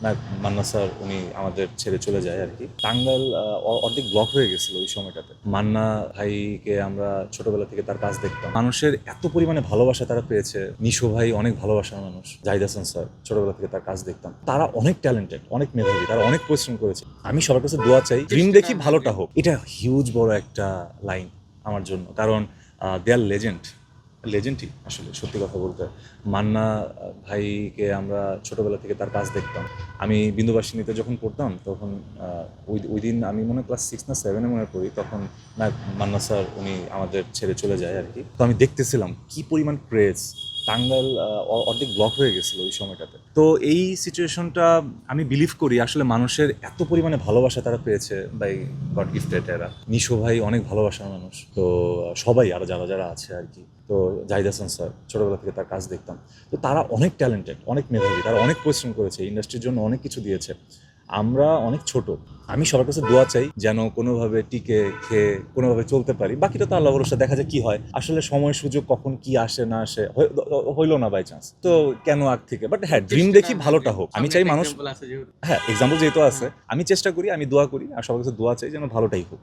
না, মান্না স্যার উনি আমাদের ছেড়ে চলে যায় আর কি। টাঙ্গাইল অর্ধেক ব্লক হয়ে গেছিল ওই সময়টাতে। মান্না ভাইকে আমরা ছোটবেলা থেকে তার কাজ দেখতাম। মানুষের এত পরিমাণে ভালোবাসা তারা পেয়েছে। নিশো ভাই অনেক ভালোবাসার মানুষ। জাহিদ হাসান স্যার, ছোটবেলা থেকে তার কাজ দেখতাম। তারা অনেক ট্যালেন্টেড, অনেক মেধাবী, তারা অনেক পরিশ্রম করেছে। আমি সবার কাছে দোয়া চাই, ড্রিম দেখি ভালোটা হোক। এটা হিউজ বড় একটা লাইন আমার জন্য, কারণ দে আর লেজেন্ডই আসলে সত্যি কথা বলতে। মান্না ভাইকে আমরা ছোটবেলা থেকে তার কাজ দেখতাম। আমি বিন্দুবাসিনীতে যখন পড়তাম তখন ওই দিন আমি মনে হয় ক্লাস 6 না 7-এ মনে হয় পড়ি, তখন না মান্না স্যার উনি আমাদের ছেড়ে চলে যায় আর কি। তো আমি দেখতেছিলাম কি পরিমাণ ক্রেজ। টাঙ্গাইল অর্ধেক ব্লক হয়ে গেছিল ওই সময়টাতে। তো এই সিচুয়েশনটা আমি বিলিভ করি আসলে মানুষের এত পরিমাণে ভালোবাসা তারা পেয়েছে বাই গড গিফটেড এরা। নিশো ভাই অনেক ভালোবাসার মানুষ। তো সবাই আরো যারা যারা আছে আর কি। তো জাহিদ হাসান স্যার, ছোটবেলা থেকে তার কাজ দেখতাম। তো তারা অনেক ট্যালেন্টেড, অনেক মেধাবী, তারা অনেক পরিশ্রম করেছে, ইন্ডাস্ট্রির জন্য অনেক কিছু দিয়েছে। আমরা অনেক ছোট। আমি সবার কাছে দোয়া চাই যেন কোনোভাবে টিকে খেয়ে কোনোভাবে চলতে পারি। বাকিটা তো আল্লাহ ভরসা, দেখা যায় কি হয়। আসলে সময় সুযোগ কখন কি আসে না আসে, হইলো না বাই চান্স। তো কেন আগ থেকে, বাট হ্যাঁ, ড্রিম দেখি ভালোটা হোক। আমি চাই মানুষ, হ্যাঁ, এক্সাম্পল যেহেতু আছে, আমি চেষ্টা করি, আমি দোয়া করি, আর সবার কাছে দোয়া চাই যেন ভালোটাই হোক।